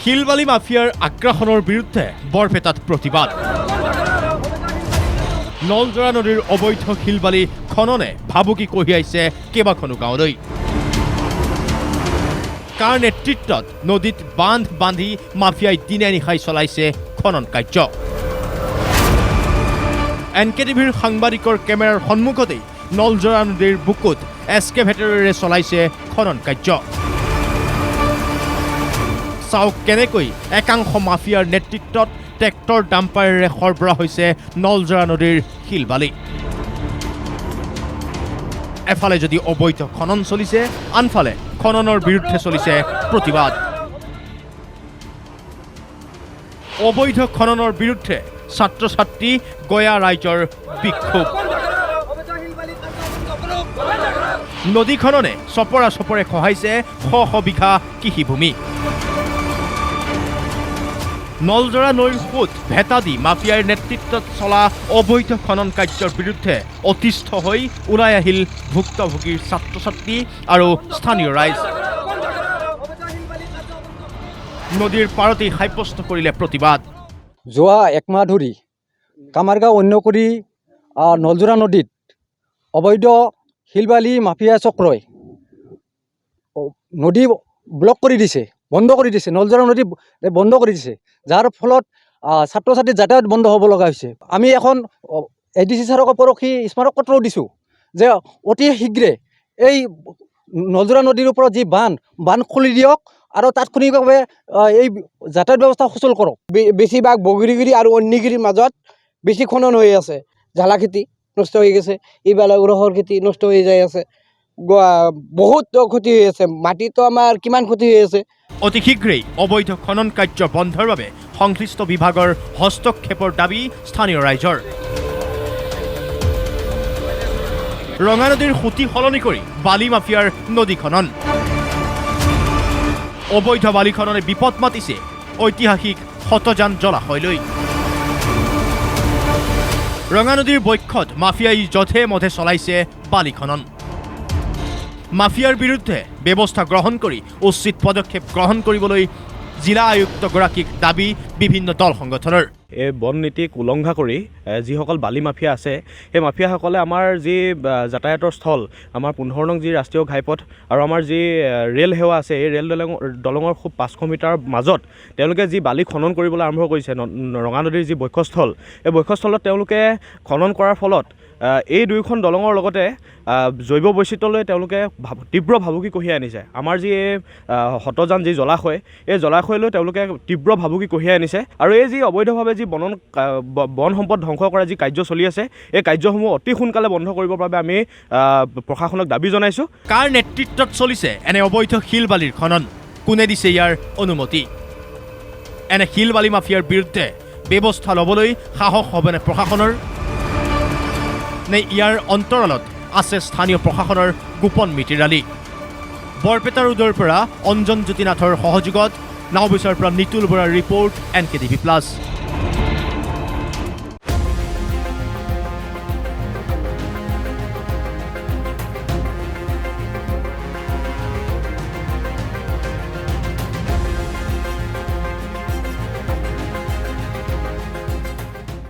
শিলবালি মাফিয়াৰ আগ্ৰাসনৰ বিৰুদ্ধে বৰপেটাত প্ৰতিবাদ। নলজৰা নদীৰ অবৈধ শিলবালি খননে ভাবুকি কঢ়িয়াইছে কেইবাখনো গাঁৱলৈ। কাৰ নেতৃত্বত নদীত বান্ধ বান্ধি মাফিয়াই দিনে নিশাই চলাইছে খনন কাৰ্য। NKTVৰ সাংবাদিকৰ কেমেৰাৰ সন্মুখতেই নলজৰা নদীৰ বুকুত এস্কেভেটৰেৰে চলাইছে খনন কাৰ্য। চাওক কেনেকৈ একাংশ মাফিয়াৰ নেতৃত্বত ট্ৰেক্টৰ ডাম্পাৰেৰে সৰবৰাহ হৈছে নলজৰা নদীৰ শিলবালি। এফালে যদি অবৈধ খনন চলিছে, আনফালে খননৰ বিৰুদ্ধে চলিছে প্ৰতিবাদ। অবৈধ খননৰ বিৰুদ্ধে ছাত্ৰ ছাত্ৰী গয়া ৰাইজৰ বিক্ষোভ। নদীখননে চপৰা চপৰে খহাইছে শ শ বিঘা কৃষিভূমি। নলজৰা নৈৰ সোঁত ভেটা দি মাফিয়াৰ নেতৃত্বত চলা অবৈধ খনন কাৰ্যৰ বিৰুদ্ধে অতিষ্ঠ হৈ ওলাই আহিল ভুক্তভোগীৰ ছাত্ৰ ছাত্ৰী আৰু স্থানীয় ৰাইজ। নদীৰ পাৰতেই সাব্যস্ত কৰিলে প্ৰতিবাদ। যোৱা একমাহ ধৰি কামাৰগাঁও অন্য কৰি নলজৰা নদীত অবৈধ শিলবালি মাফিয়া চক্ৰই নদী ব্লক কৰি দিছে, বন্ধ কৰি দিছে। নলজৰা নদী বন্ধ কৰি দিছে, যাৰ ফলত ছাত্ৰ ছাত্ৰীৰ যাতায়াত বন্ধ হ'ব লগা হৈছে। আমি এখন ADC ছাৰক পৰহি স্মাৰক পত্ৰও দিছোঁ যে অতি শীঘ্ৰে এই নলজৰা নদীৰ ওপৰত যি বান্ধ খুলি দিয়ক আৰু তাৎক্ষণিকভাৱে এই যাতায়াত ব্যৱস্থা সুচল কৰক। বেছিভাগ বগিৰিগিৰি আৰু অন্যগিৰিৰ মাজত বেছি খনন হৈ আছে। ঝালা খেতি নষ্ট হৈ গৈছে, এইবিলাক ৰহৰ খেতি নষ্ট হৈ যাই আছে, বহুত ক্ষতি হৈ আছে। মাটিতো আমাৰ কিমান ক্ষতি হৈ আছে। অতি শীঘ্ৰেই অবৈধ খনন কাৰ্য বন্ধৰ বাবে সংশ্লিষ্ট বিভাগৰ হস্তক্ষেপৰ দাবী স্থানীয় ৰাইজৰ। ৰঙা নদীৰ সুঁতি সলনি কৰি বালি মাফিয়াৰ নদী খনন। অবৈধ বালি খননে বিপদ মাতিছে ঐতিহাসিক শতজান জলাশয়লৈ। ৰঙা নদীৰ বক্ষত মাফিয়াই যধে মধে চলাইছে বালি খনন। মাফিয়াৰ বিৰুদ্ধে ব্যৱস্থা গ্ৰহণ কৰি উচিত পদক্ষেপ গ্ৰহণ কৰিবলৈ জিলা আয়ুক্তগৰাকীক দাবী বিভিন্ন দল সংগঠনৰ। এই বন নীতিক উলংঘা কৰি যিসকল বালি মাফিয়া আছে, সেই মাফিয়াসকলে আমাৰ যি যাতায়াতৰ স্থল, আমাৰ 15 নং যি ৰাষ্ট্ৰীয় ঘাইপথ আৰু আমাৰ যি ৰেল সেৱা আছে, এই ৰেল দলঙৰ খুব 500 মিটাৰ মাজত তেওঁলোকে যি বালি খনন কৰিবলৈ আৰম্ভ কৰিছে। ৰঙা নদীৰ যি বক্ষস্থল, এই বক্ষস্থলত তেওঁলোকে খনন কৰাৰ ফলত এই দুয়োখন দলঙৰ লগতে জৈৱ বৈচিত্ৰ্যলৈ তেওঁলোকে তীব্ৰ ভাবুকি কঢ়িয়াই আনিছে। আমাৰ যি শতজান যি জলাশয়, এই জলাশয়লৈ তেওঁলোকে তীব্ৰ ভাবুকি কঢ়িয়াই আনিছে। আৰু এই যি অবৈধভাৱে যি বন সম্পদ ধ্বংস কৰা যি কাৰ্য চলি আছে, এই কাৰ্যসমূহ অতি সোনকালে বন্ধ কৰিবৰ বাবে আমি প্ৰশাসনক দাবী জনাইছোঁ। কাৰ নেতৃত্বত চলিছে এনে অবৈধ শিলবালিৰ খনন? কোনে দিছে ইয়াৰ অনুমতি? এনে শিলবালি মাফিয়াৰ বিৰুদ্ধে ব্যৱস্থা ল'বলৈ সাহস হ'বনে প্ৰশাসনৰ? নে ইয়াৰ অন্তৰালত আছে স্থানীয় প্ৰশাসনৰ গোপন মিতিৰালি? বৰপেটা ৰোডৰ পৰা অঞ্জন জ্যোতিনাথৰ সহযোগত নাওবৈচাৰ পৰা নিতুল বৰাৰ ৰিপৰ্ট NKTV+।